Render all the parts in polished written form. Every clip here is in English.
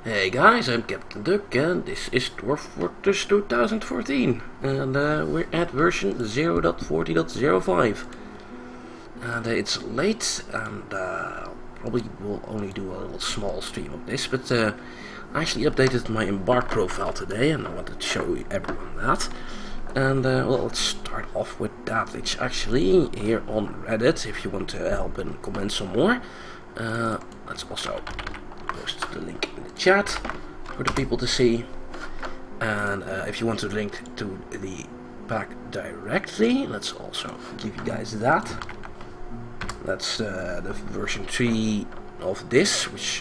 Hey guys, I'm Captain Duck and this is Dwarf Fortress 2014 and we're at version 0.40.05 and it's late and probably will only do a little small stream of this, but I actually updated my embark profile today and I wanted to show everyone that. And well, let's start off with that. It's actually here on Reddit if you want to help and comment some more. Let's also post the link in the chat for the people to see. And if you want to link to the pack directly, let's also give you guys that. That's the version 3 of this, which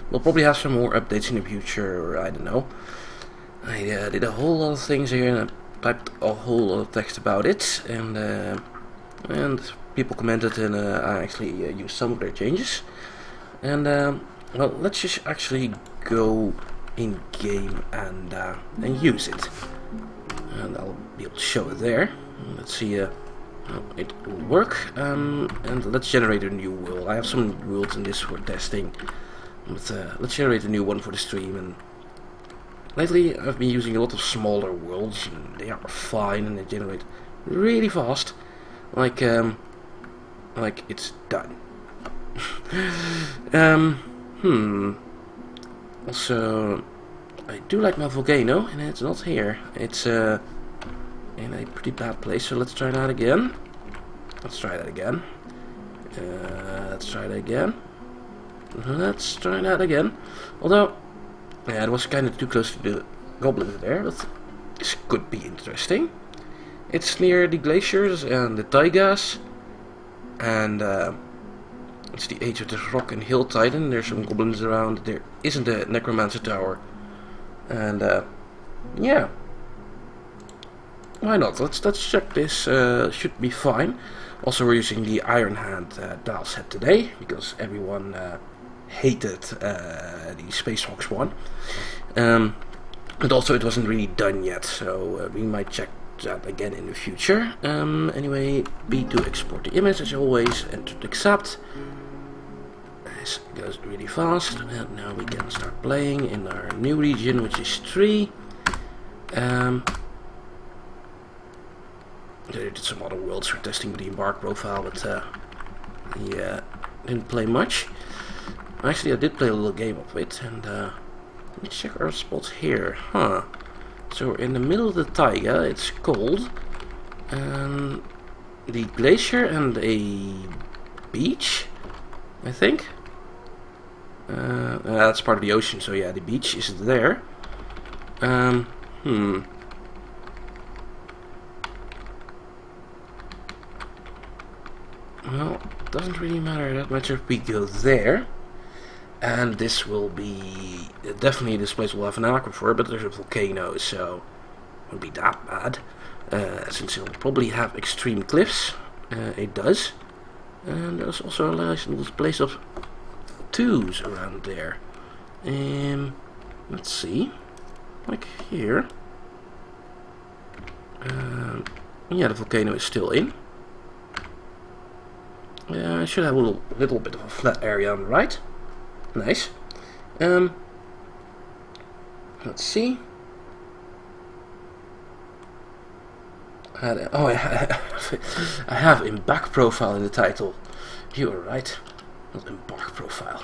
will probably have some more updates in the future, or I don't know. I did a whole lot of things here and I typed a whole lot of text about it, and people commented, and I actually used some of their changes. And well, let's just actually go in game and use it, and I'll be able to show it there. Let's see how it will work, and let's generate a new world. I have some worlds in this for testing, but let's generate a new one for the stream. And lately I've been using a lot of smaller worlds and they are fine and they generate really fast, like it's done. Also, I do like my volcano and it's not here. It's in a pretty bad place, so let's try that again. Let's try that again. Let's try that again. Let's try that again. Although, yeah, it was kind of too close to the goblins there, but this could be interesting. It's near the glaciers and the taigas, and it's the age of the rock and hill titan. There's some goblins around. There isn't a necromancer tower, and yeah, why not? Let's check this. Should be fine. Also, we're using the Iron Hand dial set today because everyone hated the Space Hawks one, but also it wasn't really done yet, so we might check that again in the future. Anyway, B to export the image as always, and to accept. This goes really fast, and now we can start playing in our new region, which is 3. I did some other worlds for testing the embark profile, but yeah, didn't play much. Actually, I did play a little game of it, and let's check our spots here. So we're in the middle of the taiga, it's cold, and the glacier and a beach, I think. That's part of the ocean, so yeah, the beach is there. Well, it doesn't really matter that much if we go there. And this will be definitely, this place will have an aquifer, but there's a volcano, so it won't be that bad. Since it'll probably have extreme cliffs, it does. And there's also a nice little place of 2s around there. Let's see, like here. Yeah, the volcano is still in. I should have a little bit of a flat area on the right. Nice. Let's see. I have embark profile in the title. You are right. Not embark profile.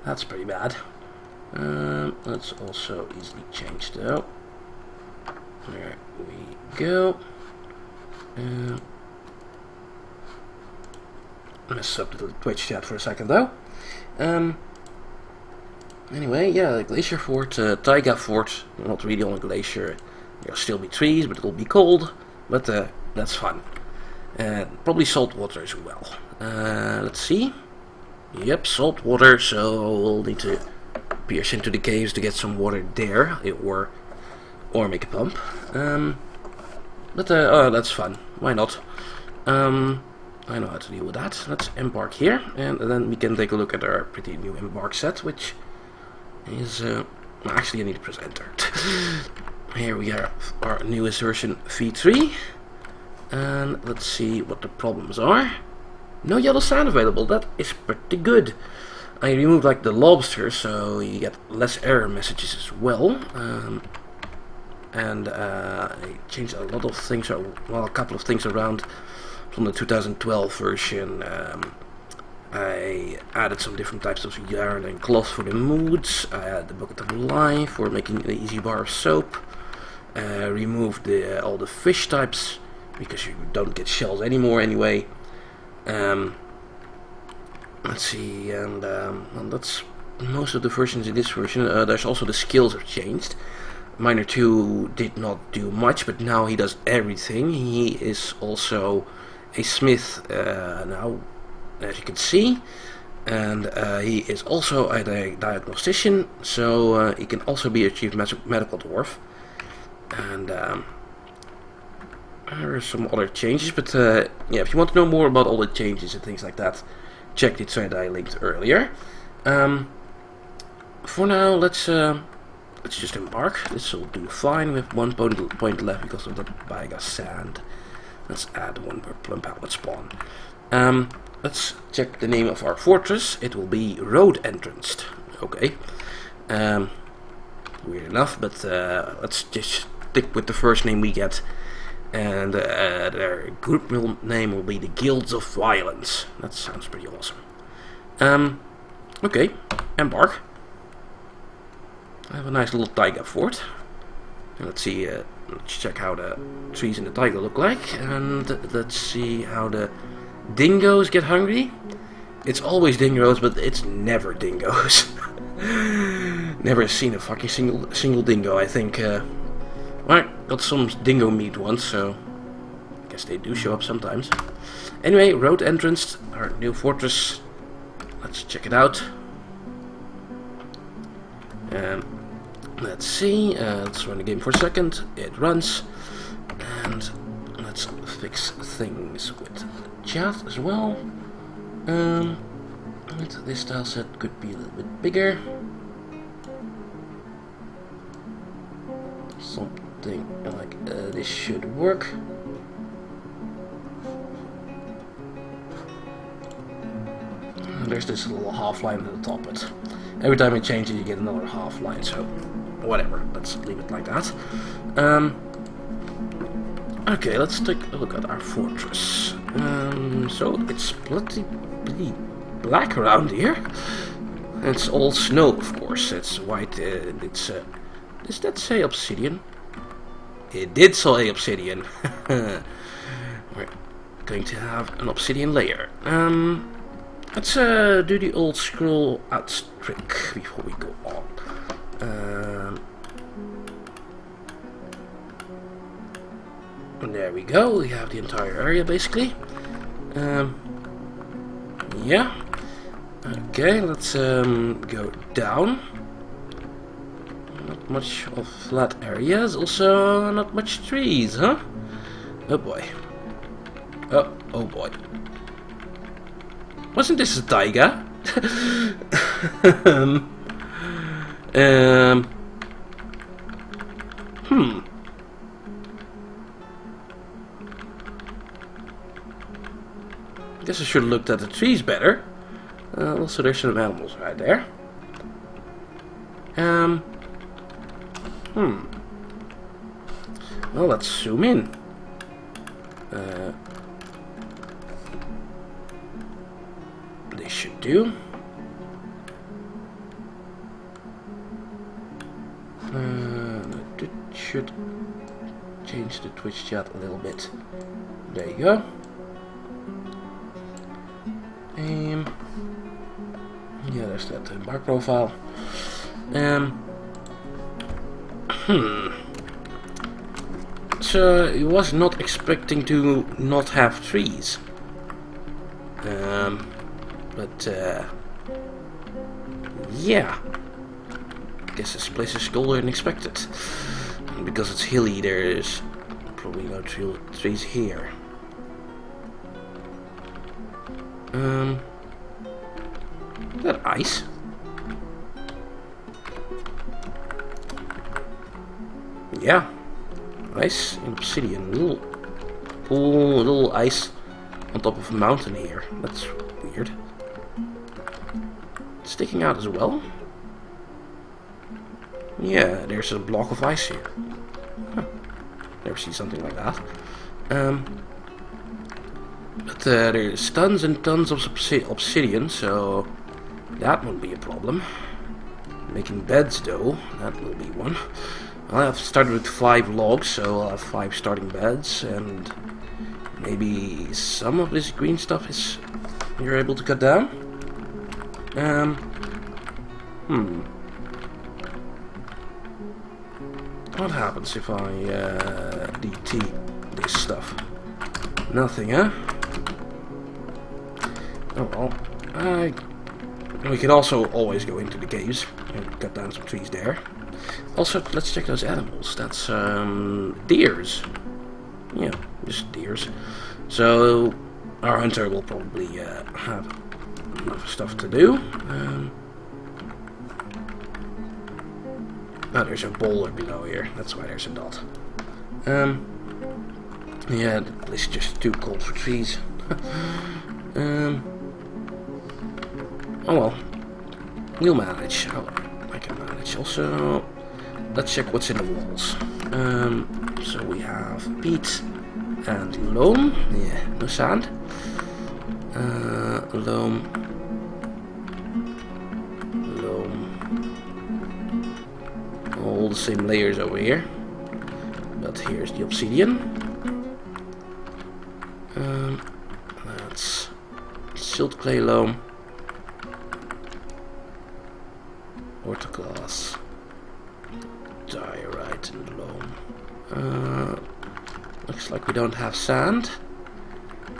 That's pretty bad. Let's also easily change though. There we go. Mess up the Twitch chat for a second though. Anyway, yeah, the glacier fort, taiga fort, not really on a glacier. There'll still be trees, but it'll be cold, but that's fun. Probably salt water as well. Let's see. Yep, salt water, so we'll need to pierce into the caves to get some water there, or make a pump. But oh, that's fun. Why not? I know how to deal with that. Let's embark here, and then we can take a look at our pretty new embark set, which is actually I need to press enter. Here we are, our newest version V3, and let's see what the problems are. No yellow sand available. That is pretty good. I removed like the lobster, so you get less error messages as well. And I changed a lot of things, well, a couple of things around from the 2012 version. I added some different types of yarn and cloth for the moods. I added the bucket of lye for making an easy bar of soap. Removed all the fish types because you don't get shells anymore anyway. Let's see, and that's most of the versions in this version. There's also the skills have changed. Miner 2 did not do much, but now he does everything. He is also a smith now, as you can see, and he is also a diagnostician, so he can also be a chief medical dwarf. And there are some other changes, but yeah, if you want to know more about all the changes and things like that, check the thread I linked earlier. For now, let's just embark. This will do fine with 1 point left because of the biogas sand. Let's add 1 per plum pallet spawn. Let's check the name of our fortress. It will be Road Entranced. Okay. Weird enough, but let's just stick with the first name we get. And their group name will be the Guilds of Violence. That sounds pretty awesome. Okay, embark. I have a nice little taiga fort. Let's see, let's check how the trees in the taiga look like. And let's see how the dingoes get hungry. It's always dingoes, but it's never dingoes. Never seen a fucking single dingo, I think. I got some dingo meat once, so I guess they do show up sometimes. Anyway, Road Entranced, our new fortress. Let's check it out. Let's see, let's run the game for a second. It runs. And let's fix things with the chat as well. This tile set could be a little bit bigger. Something like this should work. There's this little half line at the top, but every time you change it you get another half line, so whatever, let's leave it like that. Okay, let's take a look at our fortress. So it's bloody black around here. It's all snow, of course. It's white. Does that say obsidian? It did say obsidian. We're going to have an obsidian layer. Let's do the old scroll out trick before we go on. There we go. We have the entire area basically. Yeah. Okay, let's go down. Not much of flat areas, also not much trees, huh? Oh boy. Oh boy. Wasn't this a taiga? Guess I should have looked at the trees better. Also, there's some animals right there. Well, let's zoom in. They should do. It should change the Twitch chat a little bit. There you go. Yeah, there's that embark profile. So I was not expecting to not have trees. But yeah, I guess this place is colder than expected. And because it's hilly, there's probably no trees here. Is that ice? Yeah, ice and obsidian. Little ice on top of a mountain here. That's weird. It's sticking out as well. Yeah, there's a block of ice here. Huh. Never see something like that. But there's tons and tons of obsidian, so that won't be a problem. Making beds though, that will be one. I've started with 5 logs, so I'll have 5 starting beds, and maybe some of this green stuff is you're able to cut down. What happens if I DT this stuff? Nothing, huh? Oh well. We could also always go into the caves and cut down some trees there. Also, let's check those animals. That's deers. Yeah, just deers. So our hunter will probably have enough stuff to do. Oh, there's a boulder below here. That's why there's a dot. Yeah, the place is just too cold for trees. Oh well, we'll manage. Oh, I can manage. Also, let's check what's in the walls. So we have peat and loam. Yeah, no sand. Loam. All the same layers over here. But here's the obsidian. That's silt clay loam. Orthoglass. Diorite and loam. Looks like we don't have sand.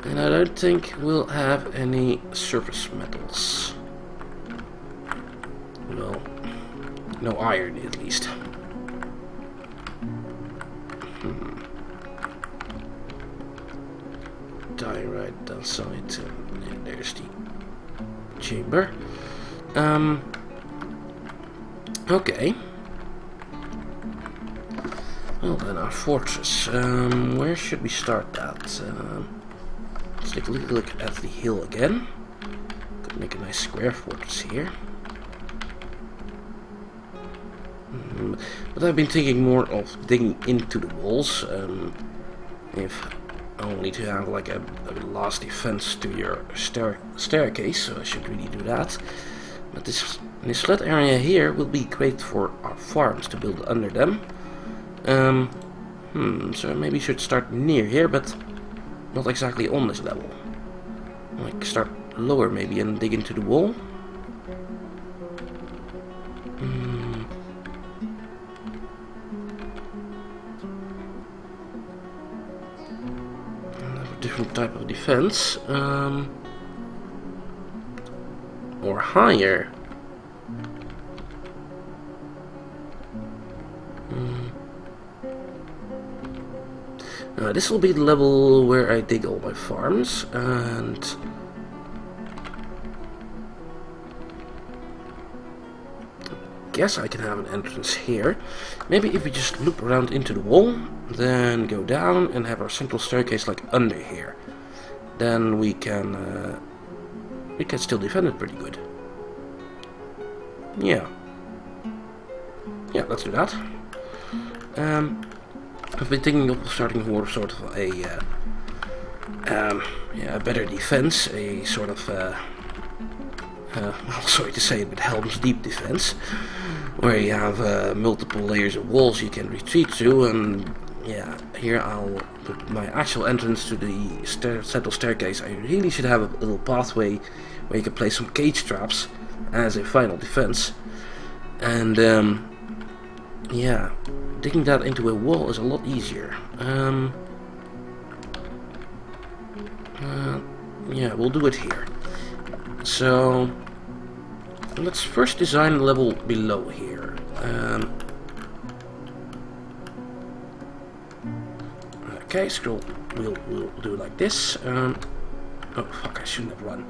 And I don't think we'll have any surface metals. Well, no iron at least. Diorite downside, and there's the chamber. Okay. Well then, our fortress. Where should we start that? Let's take a look at the hill again. Could make a nice square fortress here. But I've been thinking more of digging into the walls. If only to have like a last defense to your staircase, so I should really do that. But this flat area here will be great for our farms to build under them. So maybe we should start near here, but not exactly on this level. Like start lower maybe and dig into the wall. Different type of defense, or higher. This will be the level where I dig all my farms, and I guess I can have an entrance here. Maybe if we just loop around into the wall, then go down and have our central staircase like under here, then we can still defend it pretty good. Yeah, let's do that. I've been thinking of starting more sort of a better defense, a sort of well, sorry to say it, but Helm's Deep defense, where you have multiple layers of walls you can retreat to, and yeah, here I'll put my actual entrance to the central staircase. I really should have a little pathway where you can place some cage traps as a final defense, and yeah, digging that into a wall is a lot easier. Yeah, we'll do it here. So let's first design a level below here. Okay, scroll. We'll do it like this. Oh fuck! I shouldn't have run.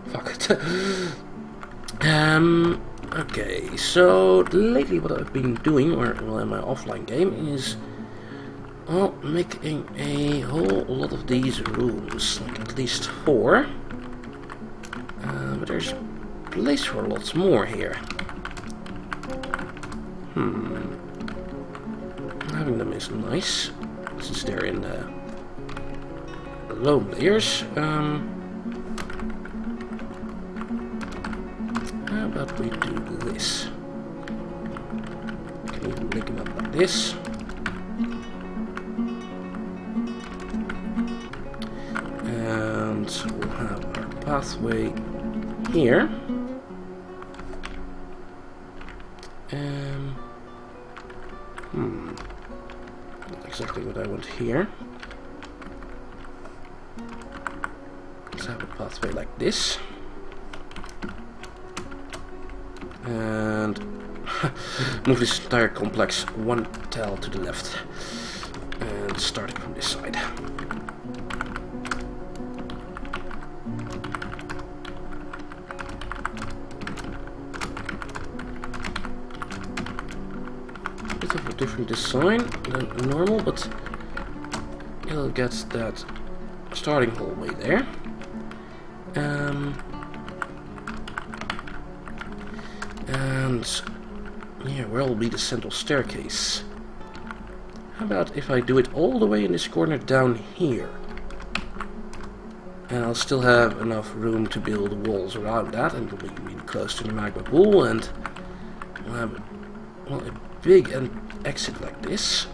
Fuck it. Okay, so lately what I've been doing, or well, in my offline game, is making a whole lot of these rooms, like at least 4. But there's place for lots more here. Having them is nice, since they're in low layers. How about we do this? Can we make them up like this? And we'll have our pathway here. Not exactly what I want here. Let's have a pathway like this. And move this entire complex one tile to the left. And starting from this side. Bit of a different design than normal, but it'll get that starting hallway there. And yeah, where will be the central staircase? How about if I do it all the way in this corner down here? And I'll still have enough room to build walls around that, and we'll be really close to the magma pool, and we'll have, well, a big exit like this.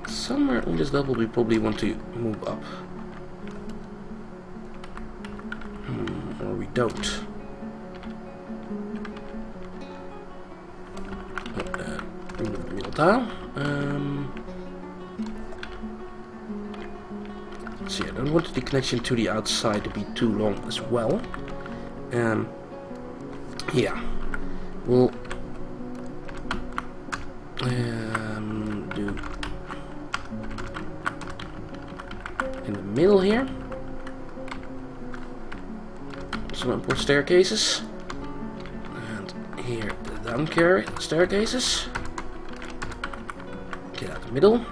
Somewhere on this level we probably want to move up. Or we don't. Remove the middle tile. Let's see, I don't want the connection to the outside to be too long as well. Yeah, we'll do in the middle here some import staircases, and here the down staircases. Get out the middle.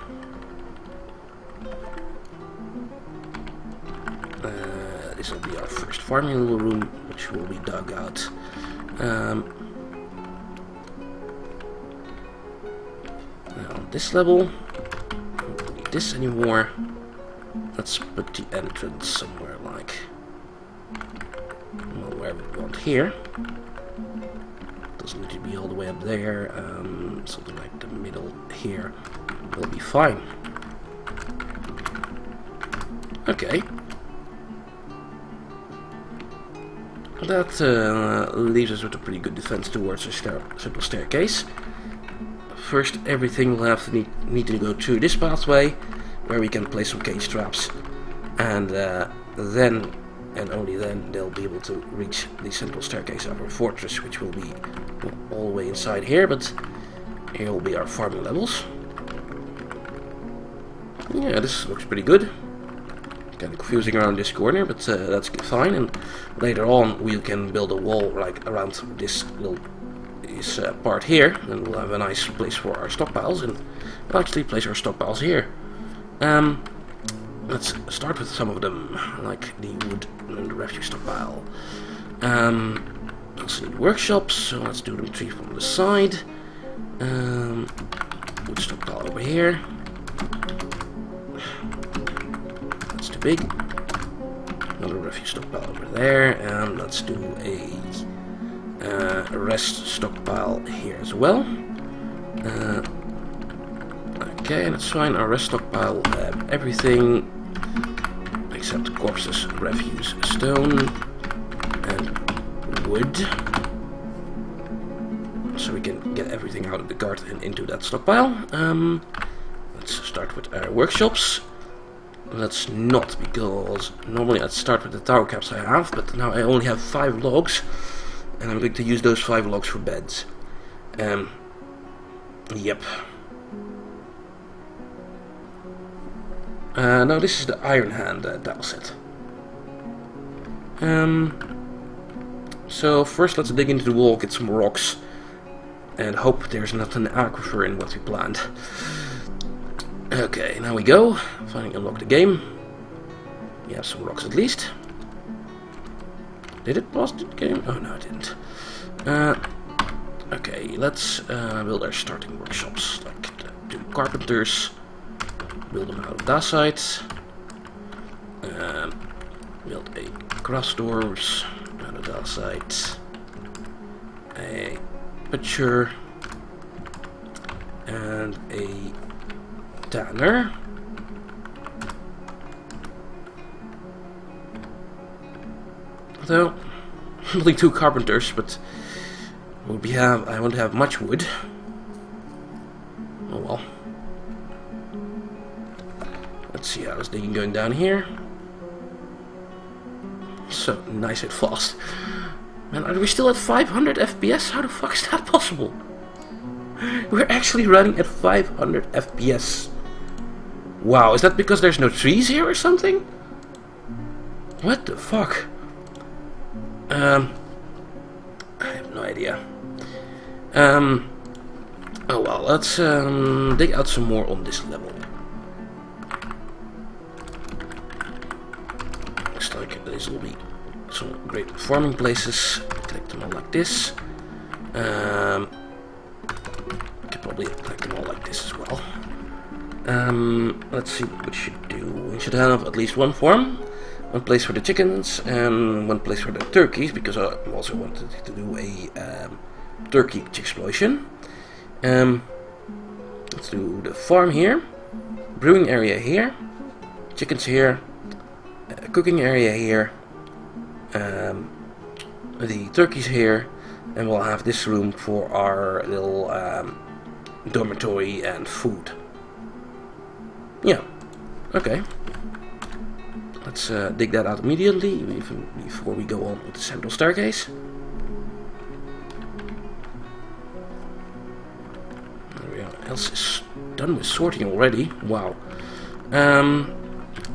This will be our first farming little room, which will be dug out. Now on this level, we don't need this anymore. Let's put the entrance somewhere like, well, wherever we want here. Doesn't need to be all the way up there. Something like the middle here will be fine. Okay. That leaves us with a pretty good defense towards a simple staircase. First, everything will have to need to go through this pathway, where we can place some cage traps, and then, and only then, they'll be able to reach the central staircase of our fortress, which will be all the way inside here, but here will be our farming levels. Yeah, this looks pretty good. Kind of confusing around this corner, but that's fine. And later on, we can build a wall like around this little part here, and we'll have a nice place for our stockpiles. And we'll actually place our stockpiles here. Let's start with some of them, like the wood and the refuse stockpile. Let's need workshops, so let's do them 3 from the side. Wood stockpile over here. That's too big. Another refuse stockpile over there, and let's do a rest stockpile here as well. Okay, that's fine. Our rest stockpile will have everything except corpses, refuse, stone, and wood. So we can get everything out of the cart and into that stockpile. Let's start with our workshops. Let's not, because normally I'd start with the tower caps I have, but now I only have 5 logs, and I'm going to use those 5 logs for beds. Yep. Now this is the Iron Hand tile set. So first let's dig into the wall, get some rocks, and hope there's not an aquifer in what we planned. Okay, now we go. Finally unlock the game. We have some rocks at least. Did it pause the game? Oh no, it didn't. Okay, let's build our starting workshops, like the two carpenters. Build them out of that side. Build a craft doors out of that side. A butcher and a tanner. Although only two carpenters, but I won't have much wood. Oh well. Let's see how's digging going down here. So nice and fast. Man, are we still at 500 FPS? How the fuck is that possible? We're actually running at 500 FPS. Wow, is that because there's no trees here or something? What the fuck? I have no idea. Oh well, let's dig out some more on this level. Looks like these will be some great farming places. Collect them all like this. Could probably collect them all like this as well. Let's see what we should do. We should have at least one farm. One place for the chickens and one place for the turkeys, because I also wanted to do a turkey explosion. Let's do the farm here, brewing area here, chickens here, cooking area here, the turkeys here, and we'll have this room for our little dormitory and food. Yeah, okay. Let's dig that out immediately, even before we go on with the central staircase. Everyone else is done with sorting already. Wow.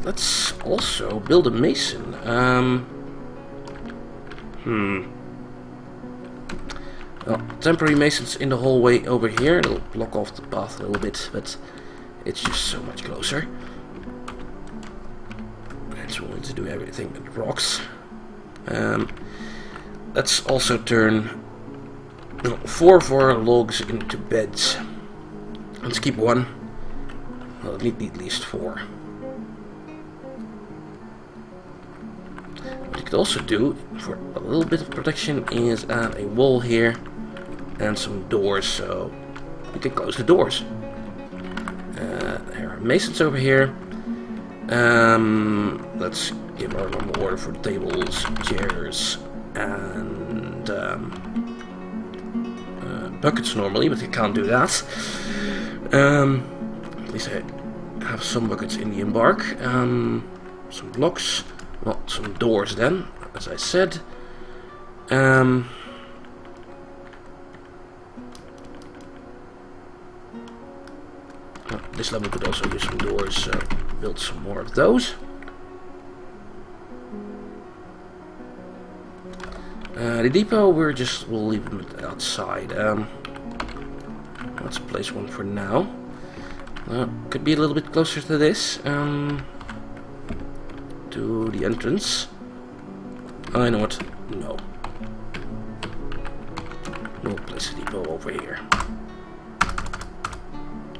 Let's also build a mason. Well, temporary masons in the hallway over here. It'll block off the path a little bit, but it's just so much closer. So we'll need to do everything with rocks. Let's also turn 4 of our logs into beds. Let's keep 1. Well, it need at least 4. What you could also do for a little bit of protection is add a wall here and some doors, so we can close the doors. There are masons over here. Let's give our normal order for tables, chairs, and buckets normally, but you can't do that. At least I have some buckets in the embark. Some blocks, well, some doors then, as I said. This level could also use some doors, so build some more of those. The depot we'll leave them outside. Let's place one for now. Could be a little bit closer to this, to the entrance. I know what. No. We'll place a depot over here.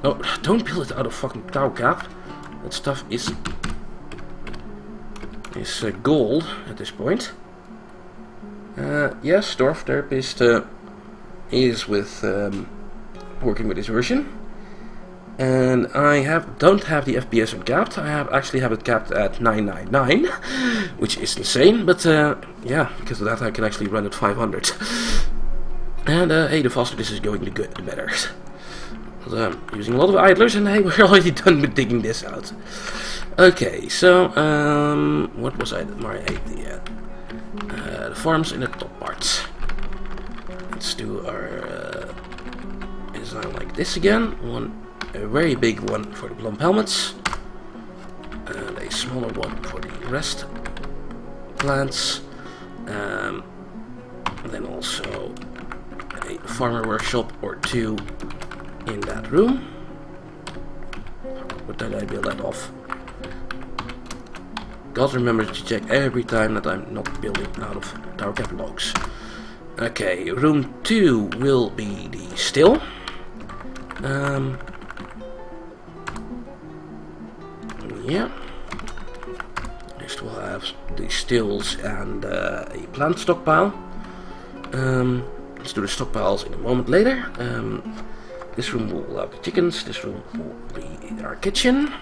No, don't build it out of fucking cow cap. That stuff is gold at this point. Yes, Dwarf Therapist is with working with this version, and I don't have the FPS uncapped. I actually have it capped at 999, which is insane. But yeah, because of that I can actually run at 500. And hey, the faster this is going, the better. I'm using a lot of idlers, and hey, we're already done with digging this out. Okay, so what was my idea? The farms in the top part. Let's do our design like this again. A very big one for the plump helmets, and a smaller one for the rest plants. And then also a farmer workshop or 2 in that room. What did I build that off? gotta remember to check every time that I'm not building out of tower cap logs. Okay, room 2 will be the still. Yeah. Next we'll have the stills and a plant stockpile. Let's do the stockpiles in a moment later. This room will have the chickens. This room will be our kitchen.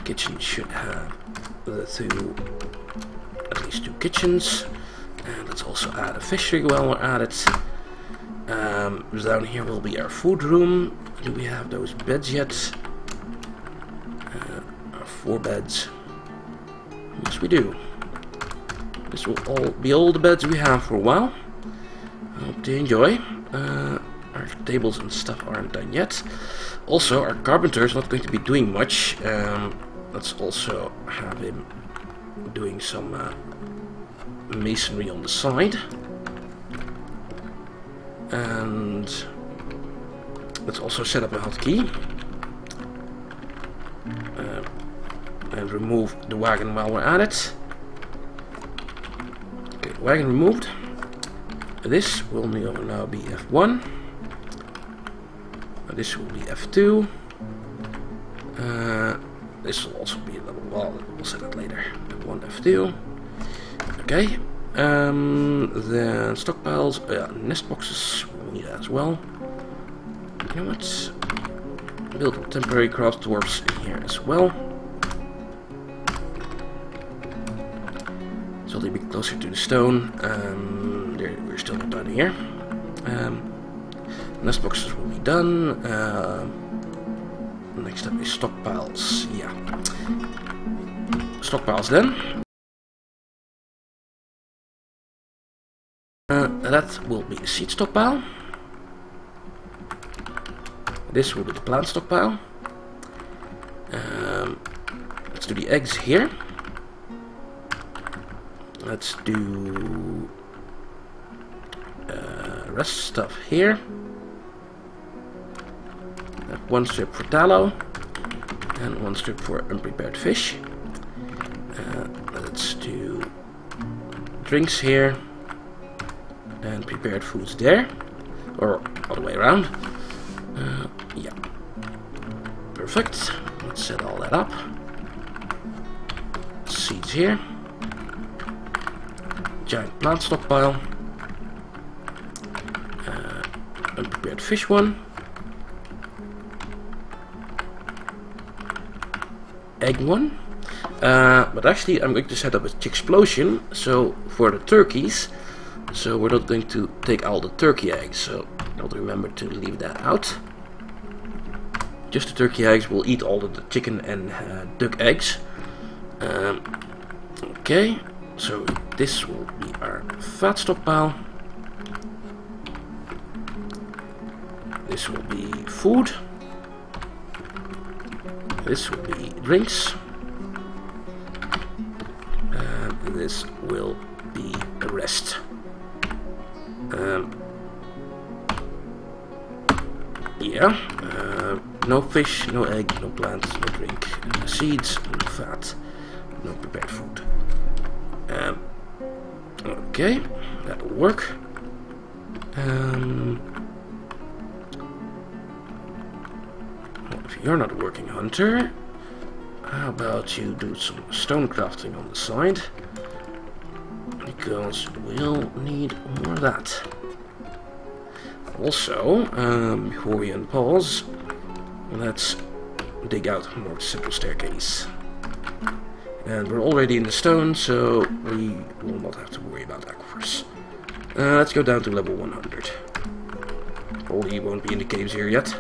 Kitchen should have at least two kitchens. And let's also add a fishery while we're at it. Down here will be our food room. Do we have those beds yet? Our 4 beds. Yes, we do. This will all be all the beds we have for a while. I hope you enjoy. Our tables and stuff aren't done yet. Also, our carpenter is not going to be doing much. Let's also have him doing some masonry on the side. And let's also set up a hotkey. And remove the wagon while we're at it. Okay, wagon removed. This will now be F1. This will be F2. This will also be a level 1. We'll set that later. F1, F2. Okay. Then stockpiles, nest boxes. We'll need that as well. You know what? Build temporary craft dwarfs here as well. So they'll be closer to the stone. We're still not done here. Nest boxes will be done. Next up is stockpiles. Yeah. Stockpiles then. That will be a seed stockpile. This will be the plant stockpile. Let's do the eggs here. Let's do rest stuff here. Have 1 strip for tallow and 1 strip for unprepared fish. Let's do drinks here and prepared foods there, or all the way around. Yeah, perfect. Let's set all that up. Seeds here. Giant plant stockpile. Unprepared fish one. Egg one. But actually I'm going to set up a chick-explosion, so for the turkeys. So we're not going to take all the turkey eggs, so don't remember to leave that out. Just the turkey eggs will eat all of the chicken and duck eggs. Okay, so this will be our fat stockpile. This will be food. This will be drinks. And this will be a rest. Yeah, no fish, no egg, no plant, no drink, no seeds, no fat, no prepared food. Okay, that'll work. Well, if you're not a working hunter, how about you do some stone crafting on the side? Because we'll need more of that. Also, before we unpause, let's dig out more simple staircase. And we're already in the stone, so we will not have to worry about aquifers. Let's go down to level 100. Probably won't be in the caves here yet.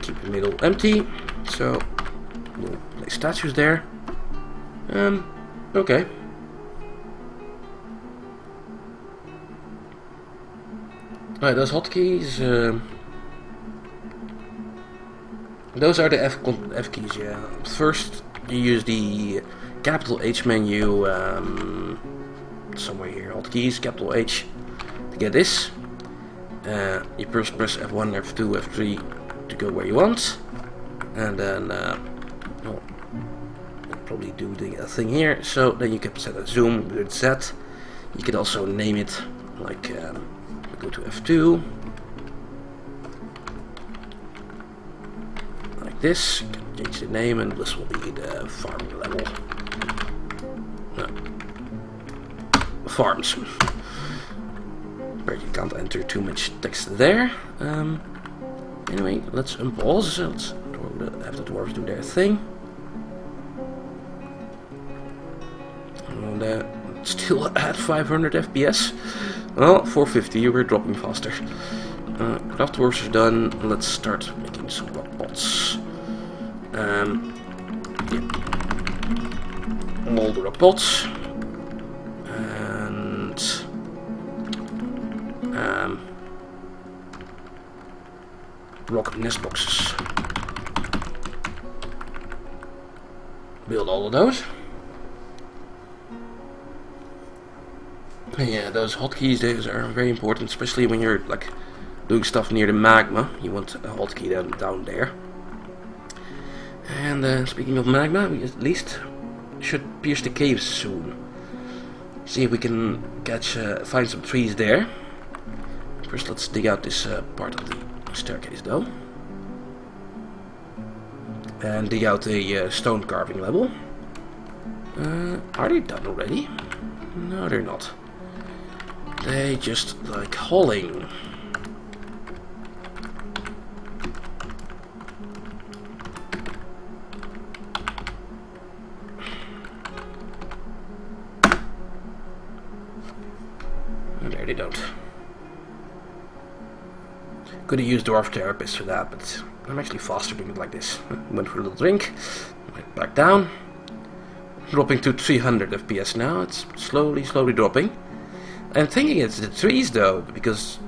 Keep the middle empty, so we'll place statues there. Okay. Alright, those hotkeys, those are the F keys, yeah. First, you use the capital H menu, somewhere here, hotkeys, capital H, to get this. You first press F1, F2, F3 to go where you want. And then, well, probably do the thing here. So then you can set a zoom with Z. You can also name it, like, go to F2. Like this. You can change the name, and this will be the farming level. No. Farms. But you can't enter too much text there. Anyway, let's unpause. Let's have the dwarves do their thing. And still at 500 FPS. Well, 450, we're dropping faster. Craft dwarves are done. Let's start making some rock pots. Yeah. All the rock pots. And rock nest boxes. Build all of those. Yeah, those hotkeys, those are very important, especially when you're like doing stuff near the magma. You want a hotkey down there. And speaking of magma, we at least should pierce the caves soon. See if we can find some trees there. First, let's dig out this part of the staircase, though, and dig out the stone carving level. Are they done already? No, they're not. They just like hauling. There they don't. Could have used Dwarf Therapist for that, but I'm actually faster doing it like this. Went for a little drink, went back down. Dropping to 300 FPS now. It's slowly dropping. I'm thinking it's the trees though, because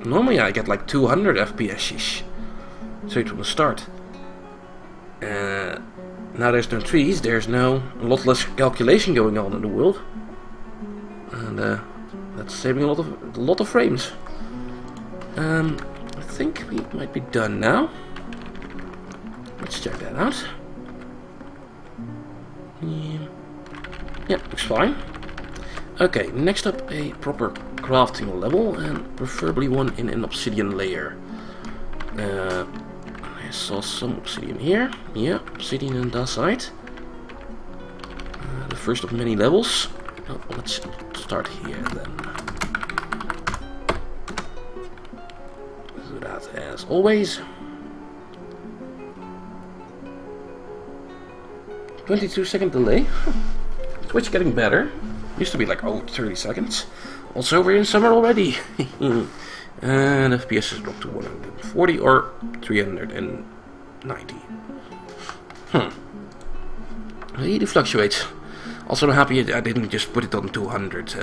normally I get like 200 FPS-ish straight from the start. Now there's no trees, there's a lot less calculation going on in the world, and that's saving a lot of frames. I think we might be done now. Let's check that out. Yeah, looks fine. Okay, next up a proper crafting level, and preferably one in an obsidian layer. I saw some obsidian here. Yeah, obsidian and dacite. The first of many levels. Oh, let's start here then. Do that as always. 22-second delay. Twitch getting better. Used to be like, oh, 30 seconds. Also, we're in summer already. And FPS has dropped to 140 or 390. Really fluctuates. Also, I'm happy I didn't just put it on 200.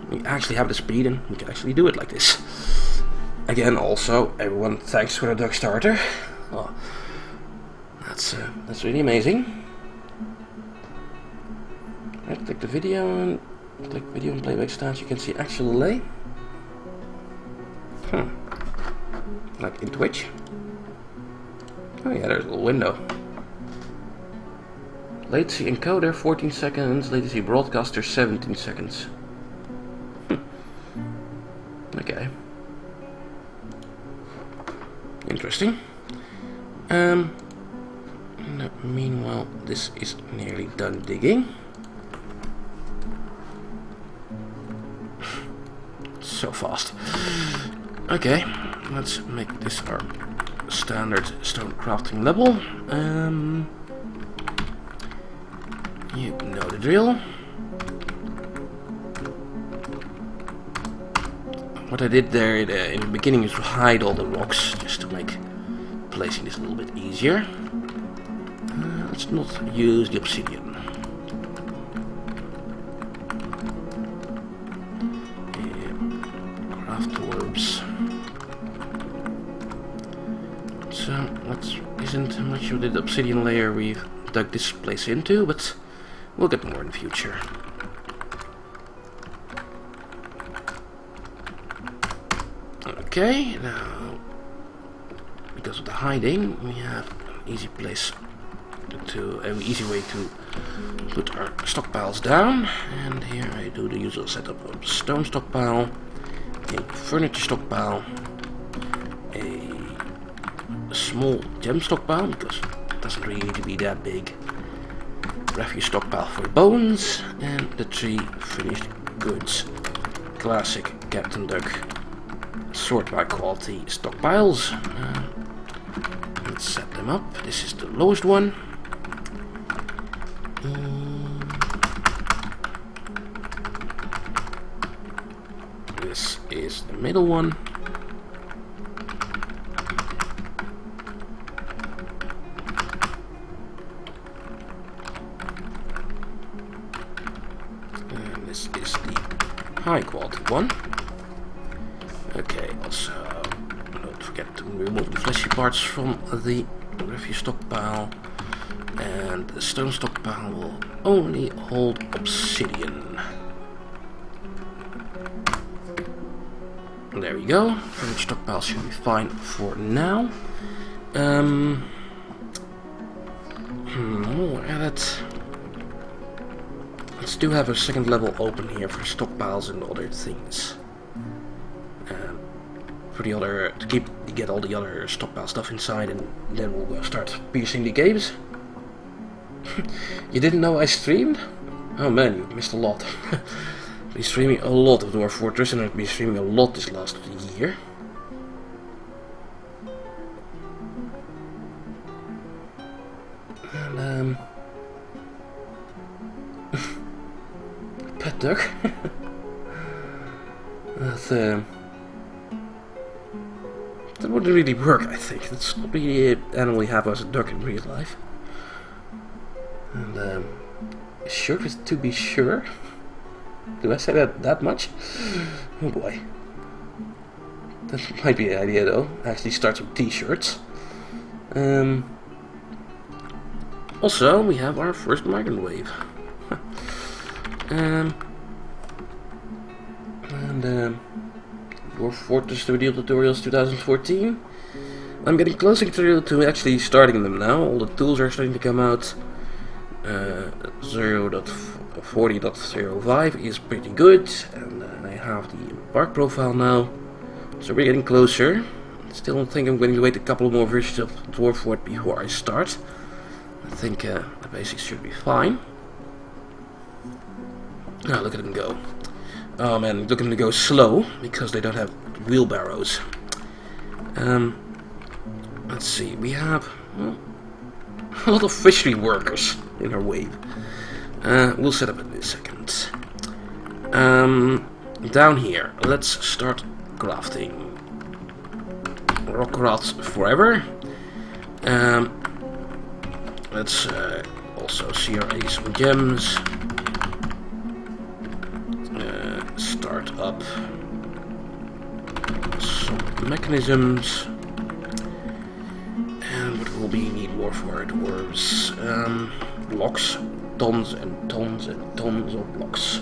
We actually have the speed and we can actually do it like this. Again, also, everyone, thanks for the duck starter. Oh, that's really amazing. Right, click the video and click video and playback stats. You can see actual delay. Like in Twitch. Oh yeah, there's a little window. Latency encoder 14 seconds. Latency broadcaster 17 seconds. Okay. Interesting. Meanwhile, this is nearly done digging. So fast. Okay, let's make this our standard stone crafting level. You know the drill. What I did there in the beginning is to hide all the rocks, just to make placing this a little bit easier. Let's not use the obsidian. So isn't much of the obsidian layer we've dug this place into, but we'll get more in the future. Okay, now because of the hiding, we have an easy place to an easy way to put our stockpiles down. And here I do the usual setup of stone stockpile, a furniture stockpile, a small gem stockpile because it doesn't really need to be that big, refuse stockpile for bones, and the 3 finished goods. Classic Captain Duck sort by quality stockpiles. Let's set them up. This is the lowest one. This is the middle one. And this is the high quality one. Okay, also don't forget to remove the fleshy parts from the refuse stockpile, and the stone stockpile will only hold obsidian. There we go. Furniture stockpile should be fine for now. More added. Let's do have a second level open here for stockpiles and other things. For the other, to get all the other stockpile stuff inside, and then we'll start piercing the caves. You didn't know I streamed? Oh man, you missed a lot. I've been streaming a lot of Dwarf Fortress, and I've been streaming a lot this last year. And pet duck. That wouldn't really work, I think. That's not really an animal we have as a duck in real life. And a shirt is to be sure. Do I say that much? Oh boy. That might be an idea though. Actually start some t-shirts. Also, we have our first migrant wave. Dwarf Fortress Studio Tutorials 2014. I'm getting closer to actually starting them now. All the tools are starting to come out. 0.40.05 is pretty good, and I have the embark profile now, so we're getting closer. Still don't think I'm going to wait a couple more versions of Dwarf Fort before I start. I think the basics should be fine. Now look at them go. Oh man, look at them go slow because they don't have wheelbarrows. Let's see, we have a lot of fishery workers in our wave. We'll set up in a second. Down here, let's start crafting rock rods forever. Let's also CRA some gems. Start up some mechanisms. And what will we need more for dwarves? Blocks. Tons and tons and tons of blocks.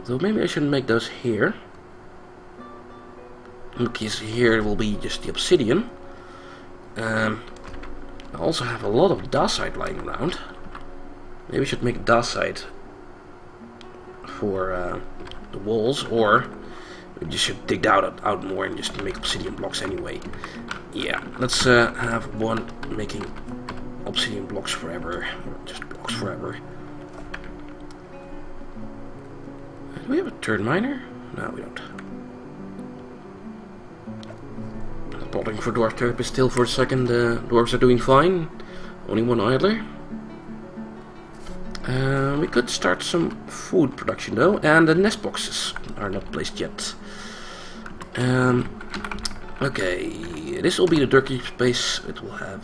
Though maybe I shouldn't make those here. Because here will be just the obsidian. I also have a lot of dacite lying around. Maybe I should make dacite for the walls, or we just should dig out more and just make obsidian blocks anyway. Yeah, let's have one making obsidian blocks forever, or just blocks forever. Do we have a third miner? No, we don't. Plotting for dwarf turp is still for a second. The dwarves are doing fine. Only one idler. We could start some food production though, and the nest boxes are not placed yet. Okay, this will be the turkey space. It will have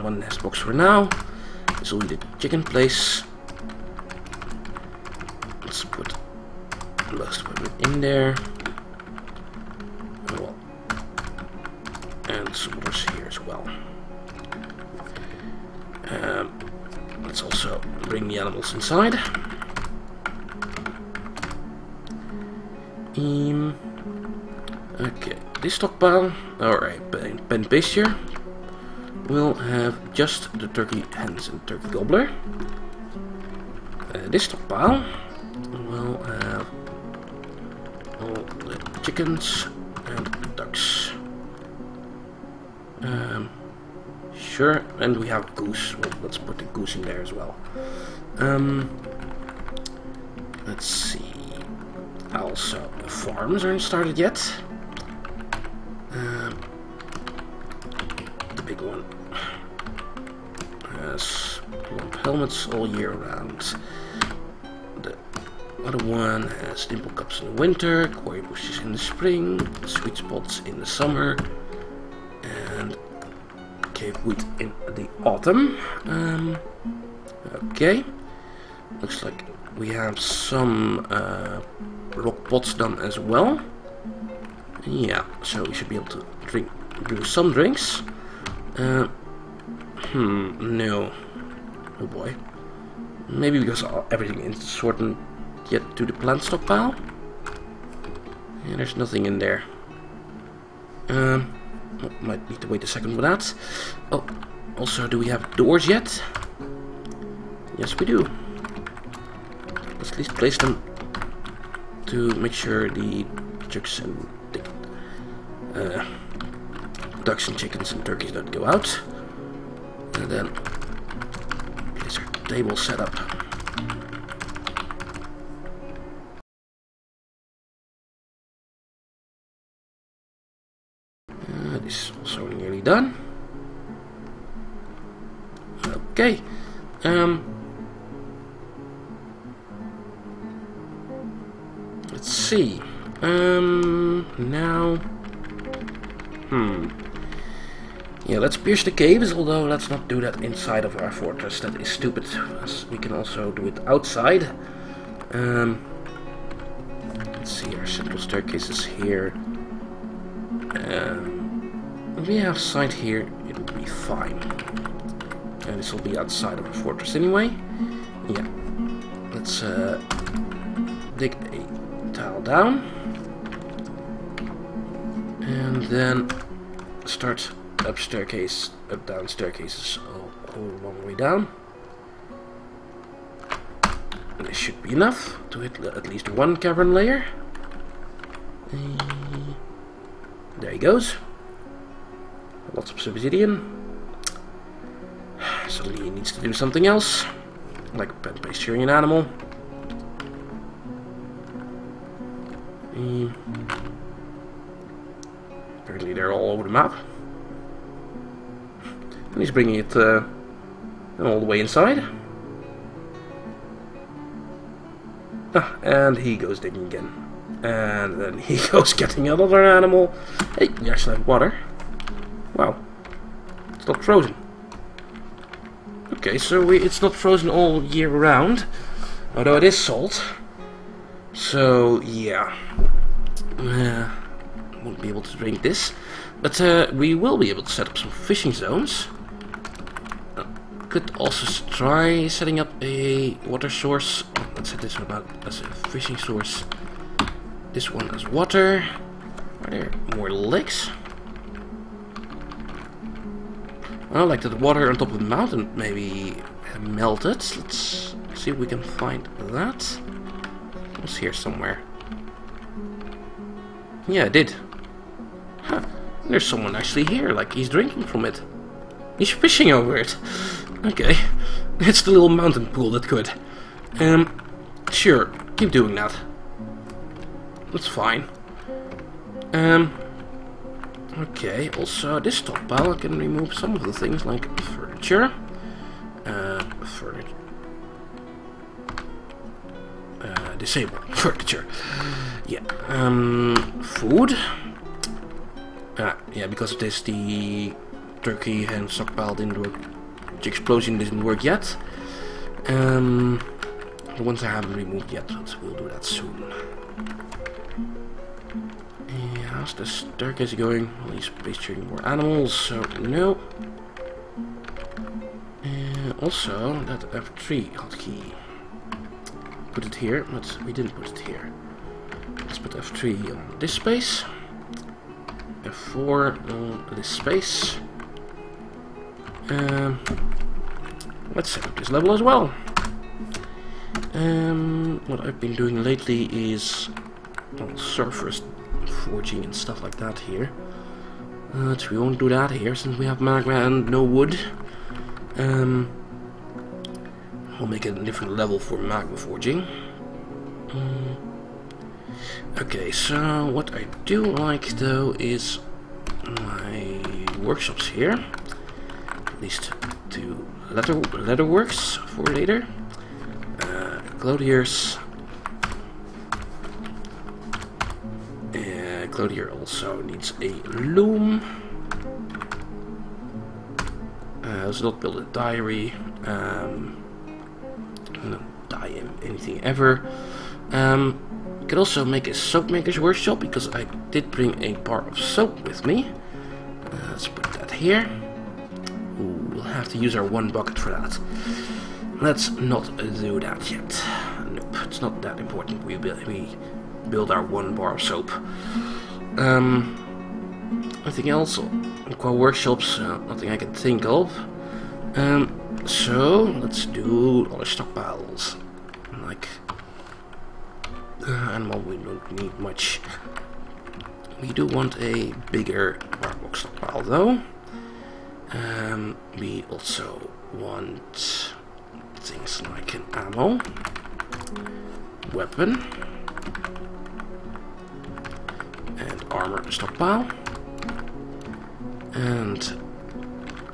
one nest box for now. This will be the chicken place. Let's put most of them in there. Well, and some others here as well. Let's also bring the animals inside. Okay, this stockpile, alright, pen pasture, we'll have just the turkey hens and turkey gobbler. This stockpile will have all the chickens and ducks. Sure, and we have goose. Well, let's put the goose in there as well. Let's see. Also, the farms aren't started yet. The big one has lump helmets all year round. The other one has dimple cups in the winter, quarry bushes in the spring, sweet spots in the summer, and cave wheat in the autumn. Okay, looks like we have some rock pots done as well. Yeah, so we should be able to do some drinks. No. Oh boy. Maybe because everything is sorted yet to the plant stockpile. Yeah, there's nothing in there. Might need to wait a second for that. Oh, also, do we have doors yet? Yes, we do. Let's at least place them to make sure the chicks and the ducks and chickens and turkeys don't go out. And then place our table set up. This is also nearly done. Okay. Let's see. Now. Yeah, let's pierce the caves, although let's not do that inside of our fortress. That is stupid, as we can also do it outside. Let's see, our central staircase is here. If we have sight here, it will be fine. And this will be outside of our fortress anyway. Yeah. Let's dig a tile down. And then start up down staircases all along the way down. And this should be enough to hit at least one cavern layer. There he goes. Lots of obsidian. Suddenly he needs to do something else, like pen pasturing an animal. Apparently they're all over the map. And he's bringing it all the way inside. And he goes digging again. And then he goes getting another animal. Hey, you actually have water. Wow. It's not frozen. Okay, so it's not frozen all year round. Although it is salt. So, yeah. Won't be able to drink this. But we will be able to set up some fishing zones. Could also try setting up a water source. Let's set this one up as a fishing source. This one as water. Are there more lakes? I like that the water on top of the mountain maybe melted. Let's see if we can find that. It was here somewhere. Yeah, it did. Huh. There's someone actually here, like he's drinking from it. He's fishing over it. Okay. It's the little mountain pool that could. Sure, keep doing that. That's fine. Okay, also this stockpile I can remove some of the things like furniture. Disable furniture. Yeah. Food. Yeah, because of this the turkey and stockpile didn't work. The explosion didn't work yet. The ones I haven't removed yet, but we'll do that soon. How's the staircase going? Well, he's pasturing more animals, so no. Also, that F3 hotkey. Put it here, but we didn't put it here. Let's put F3 on this space. F4 on this space. Let's set up this level as well. What I've been doing lately is surface forging and stuff like that here. So we won't do that here since we have magma and no wood. We'll make a different level for magma forging. Okay, so what I do like though is my workshops here. At least two leather works for later. Clothiers. Clothier also needs a loom. Let's not build a diary. No dye anything ever. Could also make a soap maker's workshop because I did bring a bar of soap with me. Let's put that here. Ooh, we'll have to use our one bucket for that. Let's not do that yet. Nope, it's not that important. We build our one bar of soap. Anything else? Aqua workshops? Nothing I can think of. So let's do other stockpiles. Like animal, we don't need much. We do want a bigger bark stockpile though. We also want things like an ammo, weapon, and armor stockpile. And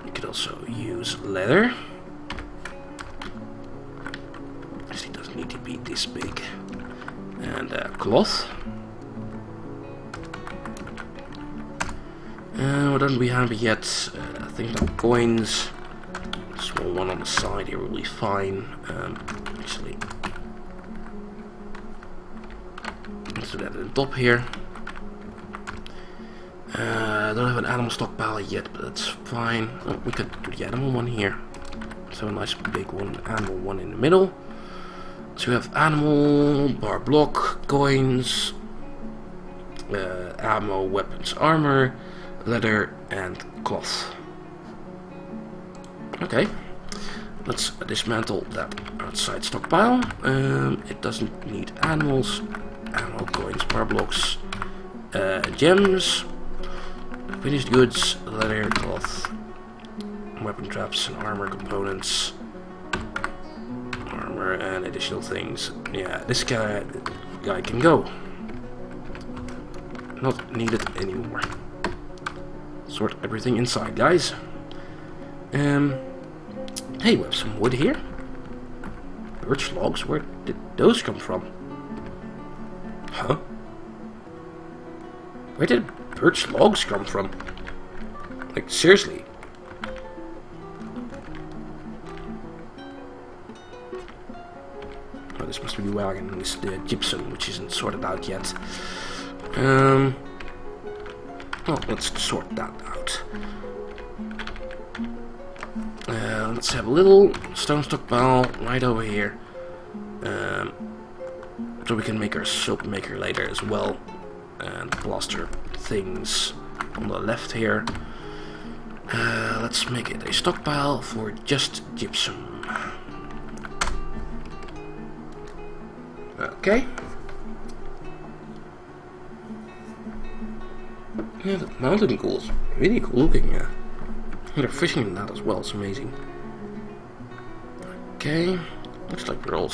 we could also use leather. Actually, it doesn't need to be this big. And cloth. What don't we have yet? I think the coins. Small one on the side here will be fine. Actually, let's do that at the top here. I don't have an animal stockpile yet, but that's fine. Oh, we could do the animal one here. So a nice big one, animal one in the middle. So we have animal, bar block, coins, ammo, weapons, armor, leather, and cloth. Okay, let's dismantle that outside stockpile. It doesn't need animals, ammo, coins, bar blocks, gems, finished goods, leather, cloth, weapon traps, and armor components. And additional things. Yeah, this guy can go. Not needed anymore. Sort everything inside, guys. Hey, we have some wood here. Birch logs, where did those come from? Huh? Where did birch logs come from? Like, seriously? This must be the wagon, this is the gypsum, which isn't sorted out yet. Well, let's sort that out. Let's have a little stone stockpile right over here. So we can make our soap maker later as well. And plaster things on the left here. Let's make it a stockpile for just gypsum. Okay. Yeah, the mountain ghoul is really cool looking. Yeah. They're fishing in that as well. It's amazing. Okay. Looks like we're all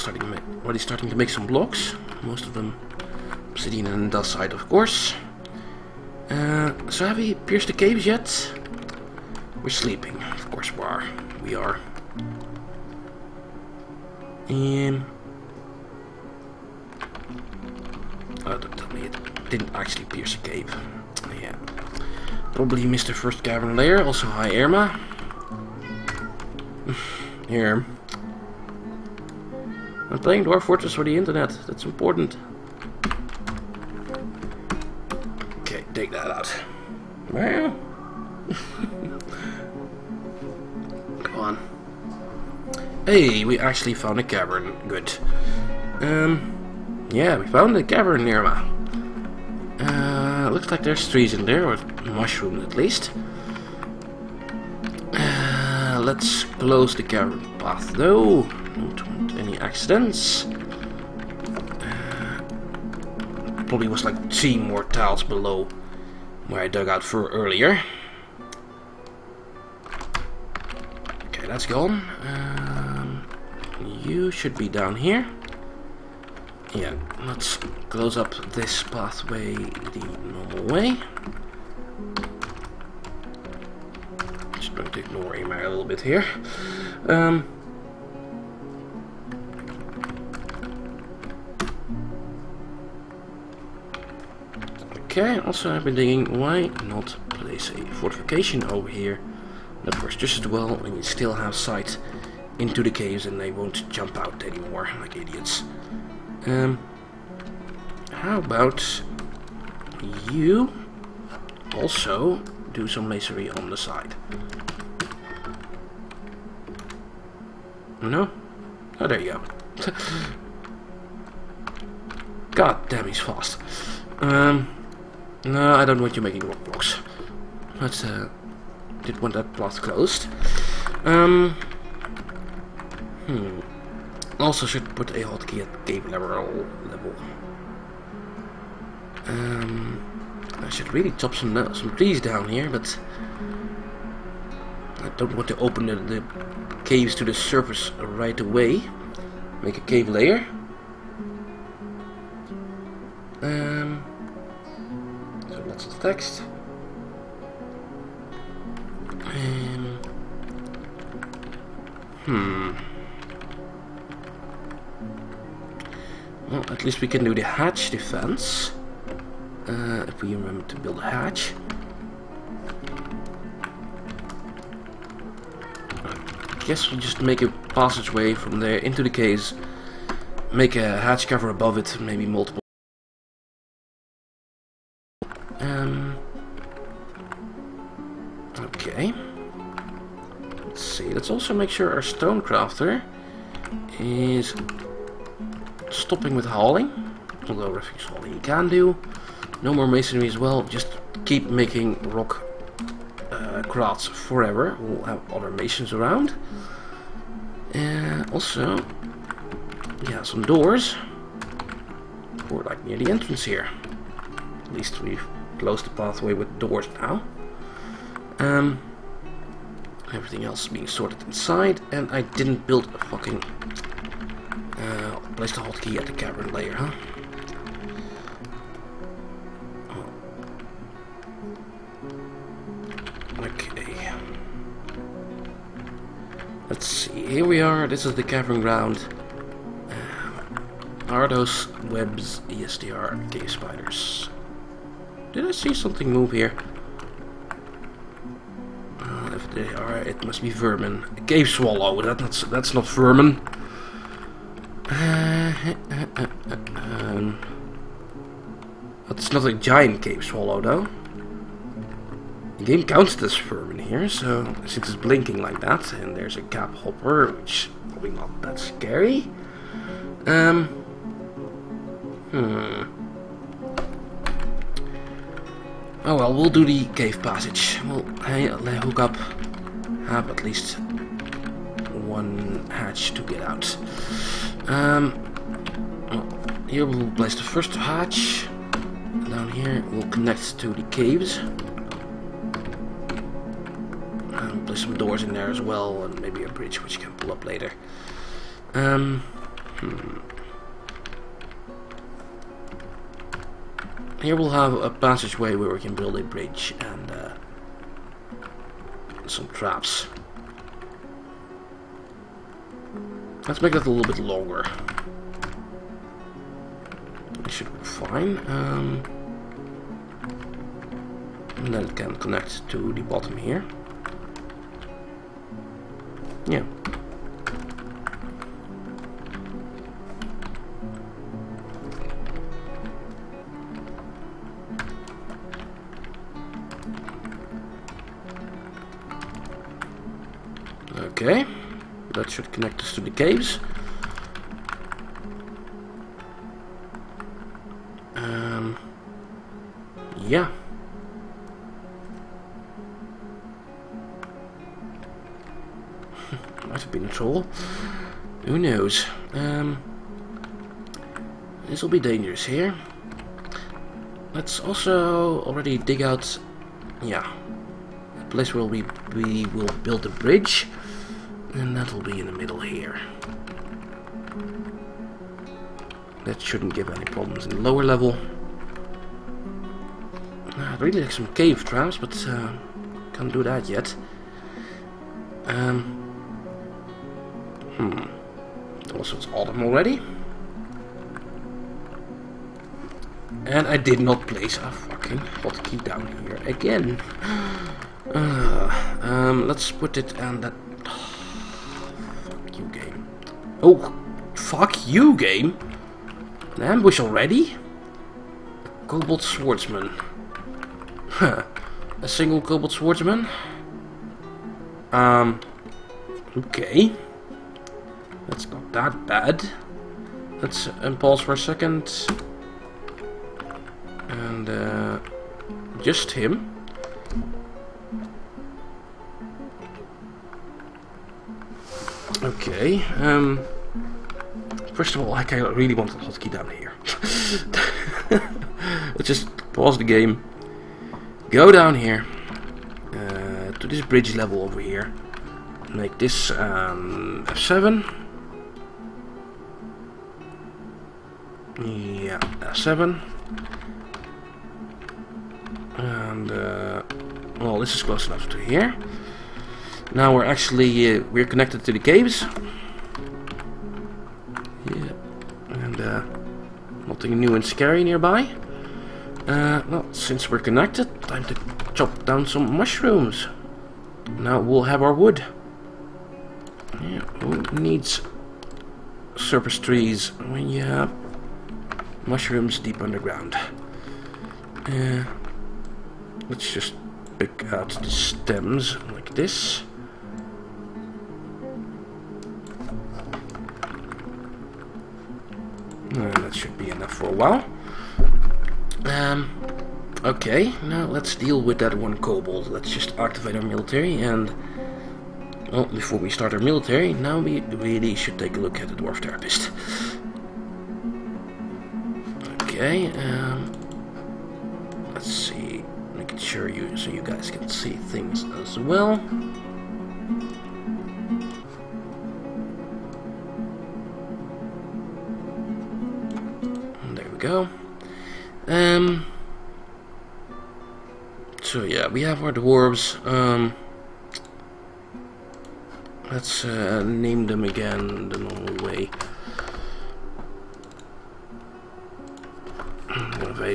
already starting to make some blocks. Most of them obsidian and dacite, of course. So have we pierced the caves yet? We're sleeping. Of course we are. Oh, don't tell me it didn't actually pierce a cave. Yeah. Probably missed the first cavern layer. Also, hi Irma. Here. I'm playing Dwarf Fortress for the internet. That's important. Okay, take that out. Well. Come on. Hey, we actually found a cavern. Good. Yeah, we found a cavern, Irma. Looks looks like there's trees in there, or mushrooms at least. Let's close the cavern path though. Don't want any accidents. Probably was like 3 more tiles below where I dug out for earlier. Okay, that's gone. You should be down here. Yeah, let's close up this pathway the normal way. Just going to ignore him a little bit here. Okay, also I've been thinking, why not place a fortification over here? That works just as well, and you still have sight into the caves and they won't jump out anymore like idiots. How about you also do some masonry on the side? No? Oh, there you go. God damn, he's fast. No, I don't want you making rock blocks. But did want that path closed. Also should put a hotkey at cave level. I should really chop some trees down here, but I don't want to open the caves to the surface right away. Make a cave layer. So lots of text. Well, at least we can do the hatch defense. If we remember to build a hatch. I guess we just make a passageway from there into the caves. Make a hatch cover above it, maybe multiple. Okay. Let's see. Let's also make sure our stonecrafter is stopping with hauling. Although refuse hauling he can do. No more masonry as well. Just keep making rock crafts forever. We'll have other masons around. Also, yeah, some doors. Or like near the entrance here. At least we've closed the pathway with doors now. Everything else is being sorted inside, and I didn't build a fucking place the hotkey at the cavern layer, huh? Okay. Let's see. Here we are. This is the cavern ground. Are those webs? Yes, they are cave spiders. Did I see something move here? If they are, it must be vermin. A cave swallow. That's not vermin. It's not a giant cave swallow though. The game counts it as vermin here, so since it's blinking like that, and there's a cap hopper, which is probably not that scary. Oh well, we'll do the cave passage. We'll hook up, have at least one hatch to get out. Well, here we'll place the first hatch. Down here we'll connect to the caves. We'll place some doors in there as well, and maybe a bridge which you can pull up later. Here we'll have a passageway where we can build a bridge and some traps. Let's make that a little bit longer. It should be fine. And then it can connect to the bottom here. Yeah. Okay, that should connect us to the caves. Yeah. Might have been a troll. Who knows? This will be dangerous here. Let's also already dig out, yeah, a place where we will build a bridge, and that will be in the middle here. That shouldn't give any problems in the lower level. I'd really like some cave traps, but can't do that yet. Also, it's autumn already. And I did not place a fucking hotkey down here again. Let's put it on that. Fuck you, game. Oh, fuck you, game. An ambush already? A Kobold Swordsman. A single Kobold Swordsman? Okay. That's not that bad. Let's pause for a second. And just him. Okay. First of all, I really want a hotkey down here. Let's just pause the game. Go down here to this bridge level over here. Make this F7. Yeah, F7. And well, this is close enough to here. Now we're actually we're connected to the caves. Yeah, and nothing new and scary nearby. Well, since we're connected, time to chop down some mushrooms. Now we'll have our wood. Yeah, who needs surface trees when you have mushrooms deep underground? Let's just pick out the stems like this. That should be enough for a while. Okay, now let's deal with that one kobold. Let's just activate our military, and well, before we start our military, now we really should take a look at the dwarf therapist. Okay, let's see, making sure so you guys can see things as well. And there we go. So yeah, we have our dwarves. Let's name them again the normal way.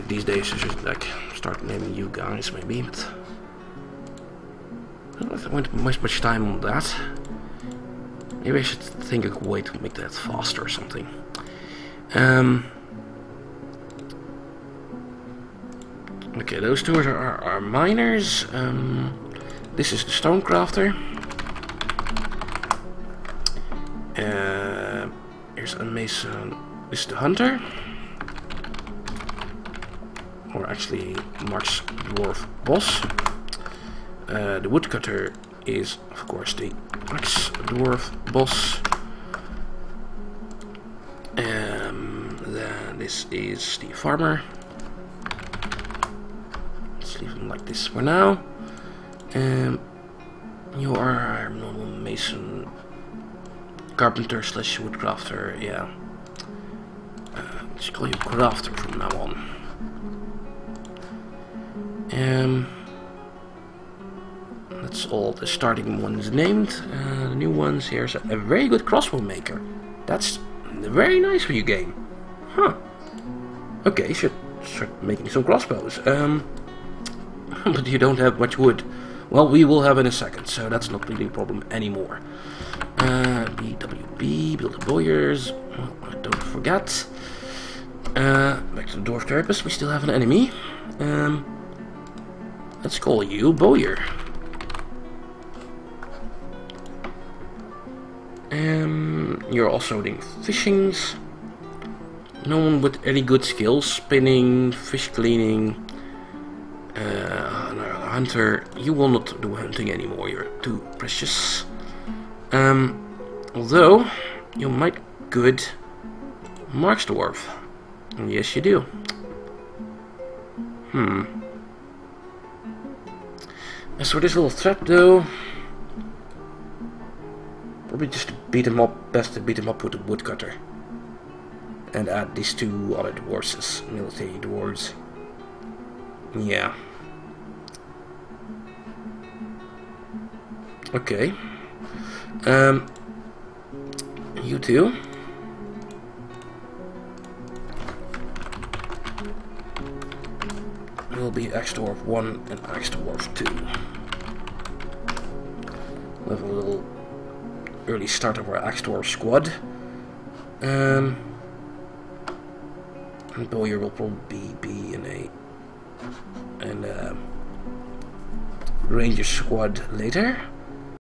These days I should like start naming you guys maybe, but I don't know if I went much time on that. Maybe I should think of a way to make that faster or something. Okay, those two are miners. This is the stonecrafter. Here's a mason. This is the hunter. Or actually, Mark's dwarf boss. The woodcutter is, of course, the Mark's dwarf boss. Then this is the farmer. Leave them like this for now. You are normal mason, carpenter slash woodcrafter. Yeah, let's call you crafter from now on. That's all the starting ones named. The new ones, here's a very good crossbow maker. That's very nice for you, game. Huh. Okay, should start making some crossbows. But you don't have much wood. Well, we will have in a second, so that's not really a problem anymore. BWB, build the bowyers. Well, don't forget. Back to the dwarf therapist, we still have an enemy. Let's call you bowyer. You're also doing fishings. No one with any good skills. Spinning, fish cleaning. Hunter, you will not do hunting anymore, you're too precious. Although you might good Marks Dwarf. Yes, you do. As for this little threat, though, probably just to beat him up. Best to beat him up with a woodcutter, and add these two other dwarves as military dwarves. Yeah. Okay. You two. Will be Axe Dwarf 1 and Axe Dwarf 2. We'll have a little early start of our Axe Dwarf squad. And Bowyer will probably be in a Ranger squad later.